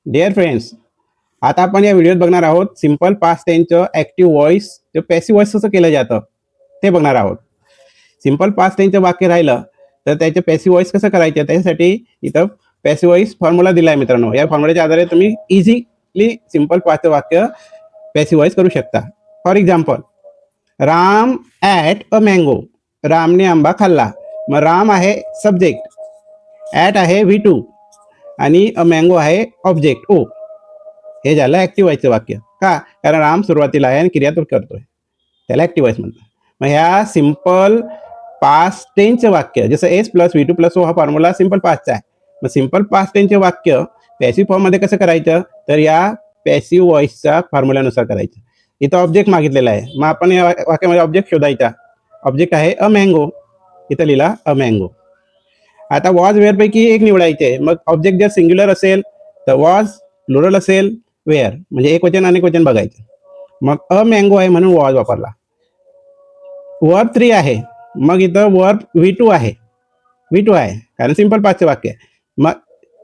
Dear friends, आता आपण या व्हिडिओत बघणार आहोत सिंपल पास्ट टेन्सचं ॲक्टिव्ह व्हॉइस जे पॅसिव्ह व्हॉइस कसं केलं जातं ते बघणार आहोत. सिंपल पास्ट टेन्सचं वाक्य राहिलं तर त्याचे पॅसिव्ह व्हॉइस कसं करायचं त्याच्यासाठी इथं पॅसिव्ह व्हॉइस फॉर्म्युला दिला आहे मित्रांनो. या फॉर्म्युल्याच्या आधारे तुम्ही इझिली सिंपल पास्टचं वाक्य पॅसिव्ह व्हॉइस करू शकता. For example, Ram at a mango. रामने आंबा खाल्ला. मग राम आहे सब्जेक्ट, ॲट आहे V2 आणि अ मँगो आहे ऑब्जेक्ट ओ. हे झालं ॲक्टिव्ह व्हॉइसचं वाक्य. का? कारण राम सुरुवातीला आहे आणि क्रियात्मक करतोय, त्याला ॲक्टिव्ह व्हॉइस म्हणतात. मग ह्या सिंपल पास्ट टेन्सचं वाक्य जसं S plus V2 plus O हा फॉर्म्युला सिंपल पास्टचा आहे. मग सिंपल पास्ट टेन्सचे वाक्य पॅसिव्ह फॉर्ममध्ये कसं करायचं तर या पॅसिव्ह व्हॉइसच्या फॉर्म्युल्यानुसार करायचं. इथं ऑब्जेक्ट मागितलेला आहे, मग आपण या वाक्यामध्ये ऑब्जेक्ट शोधायचा. ऑब्जेक्ट आहे अ मँगो, इथं लिहिला अ मँगो. आता वॉज वेअरपैकी एक निवडायचे. मग ऑब्जेक्ट जर सिंग्युलर असेल तर वॉज, प्लुरल असेल वेअर, म्हणजे एक वचन अनेक वचन बघायचं. मग अ मँगो आहे म्हणून वॉज वापरला. वर्ब 3 आहे, मग इथं वर्ब V2 आहे. V2 आहे कारण सिंपल पाचचं वाक्य आहे. मग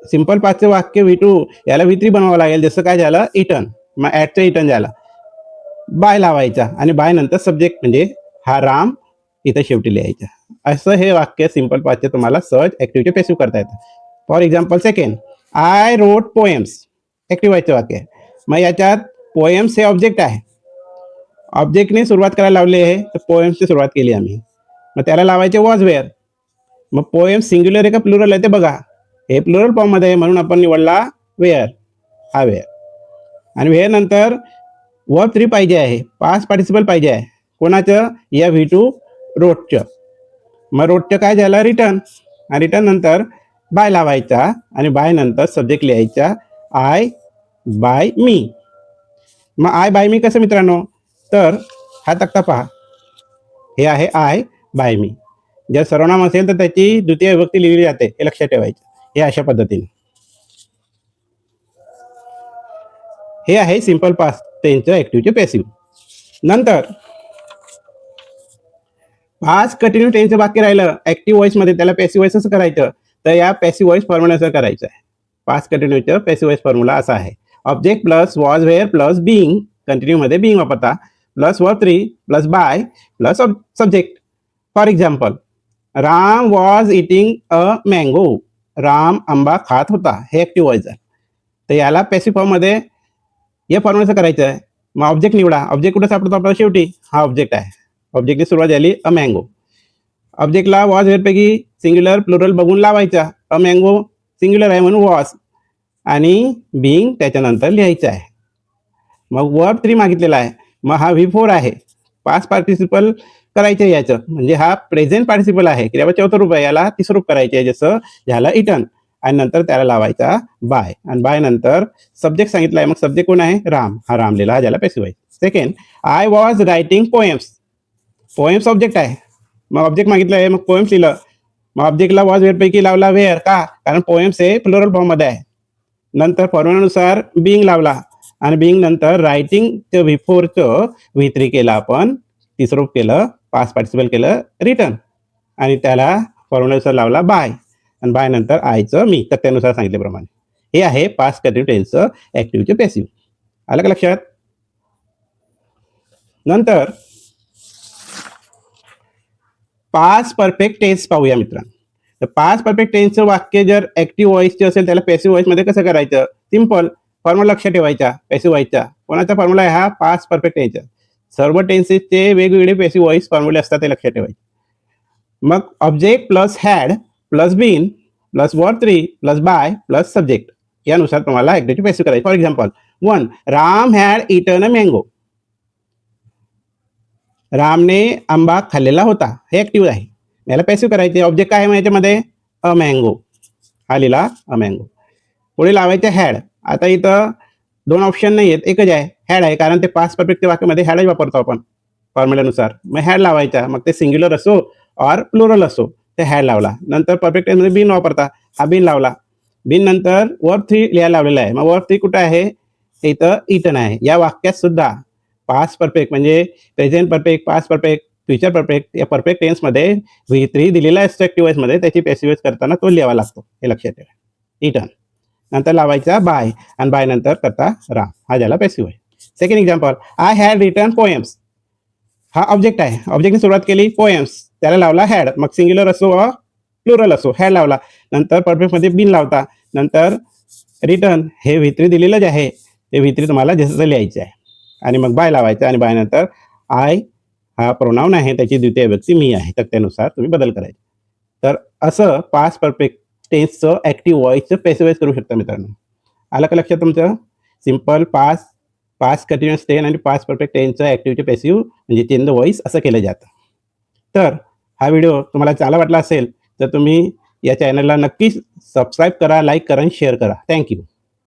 सिंपल पाचचं वाक्य V2 याला V3 बनवावं लागेल. जसं काय झालं इटन, मग ॲटचं इटन झालं. बाय लावायचा आणि बाय नंतर सब्जेक्ट म्हणजे हा राम इथं शेवटी लिहायचा. असं हे वाक्य सिंपल पाचचे तुम्हाला सहज ॲक्टिव्हचे पॅसिव्ह करता येतं. For example second, I wrote poems. Active व्हायचं वाक्य आहे. मग याच्यात पोएम्स हे ऑब्जेक्ट आहे. ऑब्जेक्टने सुरुवात करायला लावली आहे तर पोएम्सची सुरुवात केली आम्ही. मग त्याला लावायचे वॉज वेअर. मग पोएम्स सिंग्युलर आहे का प्लुरल आहे ते बघा. हे प्लुरल फॉर्ममध्ये आहे म्हणून आपण निवडला वेअर, हा वेअर. आणि वेअर नंतर वर्ब 3 पाहिजे आहे, पास्ट पार्टिसिपल पाहिजे आहे. कोणाचं? या V2 रोटचं. मग रोटचं काय झालं रिटर्न. आणि रिटर्न नंतर बाय लावायचा आणि बाय नंतर सब्जेक्ट लिहायचा आय बाय मी. मग आय बाय मी कसं मित्रांनो, तर हा तक्ता पहा, हे आहे आय बाय मी. जर सर्वनाम असेल तर त्याची द्वितीय विभक्ती लिहिली जाते, हे लक्षात ठेवायचं. हे अशा पद्धतीने हे आहे सिंपल पास्ट टेन्सचं ॲक्टिव्हचे पॅसिव्ह. नंतर पास्ट कंटिन्यू टेन्सचं वाक्य राहिलं ॲक्टिव्ह व्हॉइसमध्ये, त्याला पॅसिव्ह व्हॉइस कसं करायचं तर या पॅसिव्ह व्हॉइस फॉर्म्युल्यानुसार करायचं आहे. पास्ट कंटिन्यूचं पॅसिव्ह व्हॉइस फॉर्म्युला असा आहे. Object plus was were plus being, कंटिन्यूमध्ये बिंग वापरता, plus verb 3 plus by plus subject. For example, Ram was eating a mango. Ram आंबा खात होता, हे ॲक्टिव्ह व्हॉइस आहे. तर याला पॅसिव्ह फॉर्ममध्ये या फॉर्म्युल्याचं करायचं आहे. मग ऑब्जेक्ट निवडा. ऑब्जेक्ट कुठं सापडतो आपल्याला? शेवटी हा ऑब्जेक्ट आहे. ऑब्जेक्टची सुरुवात झाली अ मँगो. ऑब्जेक्टला वॉज वेअरपैकी सिंग्युलर प्लुरल बघून लावायचा. अ मँगो सिंग्युलर आहे म्हणून वॉज आणि बिंग त्याच्यानंतर लिहायचं आहे. मग वर्ब 3 मागितलेला आहे, मग हा V4 आहे. पास्ट पार्टिसिपल करायचं याचं, म्हणजे हा प्रेझेंट पार्टिसिपल आहे, क्रियापद चौथं रूप आहे, याला तिसरं रूप करायचे आहे जसं झालं इटन. आणि नंतर त्याला लावायचा बाय आणि बाय नंतर सब्जेक्ट सांगितलं आहे. मग सब्जेक्ट कोण आहे? राम, हा राम लिहिला, ज्याला पॅसिव्ह आहे. Second, I was writing poems. Poems object आहे, मग ऑब्जेक्ट मागितलं आहे, मग पोएम्स लिहिलं. मग ऑब्जेक्टला वॉज वेअरपैकी लावला वेअर. का? कारण पोएम्स हे प्लुरल फॉर्ममध्ये आहे. नंतर फॉर्म्युल्यानुसार बिंग लावला आणि बिंग नंतर रायटिंग ते V4चं V3 केलं आपण, तिसरं रूप केलं, पास्ट पार्टिसिपल केलं रिटर्न आणि त्याला फॉर्म्युल्यानुसार लावला बाय आणि बाय नंतर आयचं मी, तर त्यानुसार सांगितल्याप्रमाणे. हे आहे पास्ट कंटिन्यू टेन्सचं ॲक्टिव्हचे पॅसिव्ह. आलं का लक्षात? नंतर पास्ट परफेक्ट टेन्स पाहूया मित्रांनो. तर पास्ट परफेक्ट टेन्सचं वाक्य जर ॲक्टिव्ह व्हॉइसचे असेल त्याला पॅसिव्ह व्हॉइसमध्ये कसं करायचं? सिंपल फॉर्म्युला लक्षात ठेवायचा पॅसिव्ह व्हॉइसचा. कोणाचा फॉर्म्युला आहे हा? पास्ट परफेक्ट टेन्सचा. सर्व टेन्सेसचे वेगवेगळे पॅसिव्ह व्हॉइस फॉर्म्युले असतात, ते लक्षात ठेवायचे. मग object plus had plus been plus verb 3 plus by plus subject यानुसार तुम्हाला ॲक्टिव्हचे पॅसिव्ह करायचे. For example 1, Ram had eaten a mango. रामने आंबा खाल्लेला होता, हे ॲक्टिव्ह आहे. याला पॅसिव्ह करायचे. ऑब्जेक्ट काय आहे याच्यामध्ये? अ मँगो, हा लिहिला अ मँगो. पुढे लावायचे हॅड. आता इथं 2 ऑप्शन नाही आहेत, एकच आहे हॅड आहे, कारण ते पास्ट परफेक्ट वाक्यामध्ये हॅडच वापरतो आपण फॉर्म्युल्यानुसार. मग हॅड लावायचा, मग ते सिंग्युलर असो ऑर प्लुरल असो, ते हॅड लावला. नंतर परफेक्ट टेन्समध्ये बिन वापरता, हा बिन लावला. बिन नंतर वर्ब 3 लिहायला लावलेला आहे. मग वर्ब 3 कुठं आहे? इथं इटन आहे. या वाक्यात सुद्धा पास्ट परफेक्ट म्हणजे present perfect, past perfect, future perfect या परफेक्ट टेन्समध्ये V3 दिलेला असतो ॲक्टिव्ह व्हॉइसमध्ये, त्याची पॅसिव्ह व्हॉइस करताना तो लिहावा लागतो, हे लक्षात ठेवा. इटन. नंतर लावायचा बाय आणि बाय नंतर करता राम. हा झाला passive voice. Second example, I had written poems. हा ऑब्जेक्ट आहे. ऑब्जेक्टने सुरुवात केली पोएम्स, त्याला लावला हॅड, मग सिंग्युलर असो व प्लुरल असो हॅड लावला. नंतर परफेक्टमध्ये बिन लावता. नंतर रिटर्न हे V3 दिलेलंच आहे, ते V3 तुम्हाला जसं लिहायचं आहे. आणि मग बाय लावायचं आणि बाय नंतर आय हा प्रोनाऊन आहे, त्याची द्वितीय व्यक्ती मी आहे, तर त्यानुसार तुम्ही बदल करायचे. तर असं पास्ट परफेक्ट टेन्सचं ॲक्टिव्ह व्हॉइसचं पॅसिव्ह वॉइस करू शकता मित्रांनो. आलं का लक्षात तुमचं? Simple past, past continuous tense आणि पास्ट परफेक्ट टेन्सचं ॲक्टिव्ह टू पॅसिव्ह म्हणजे चेंज द व्हॉइस असं केलं जातं. तर हा व्हिडिओ तुम्हाला चांगला वाटला असेल तर तुम्ही या चॅनलला नक्कीच सबस्क्राईब करा, लाईक करा आणि शेअर करा. थँक्यू.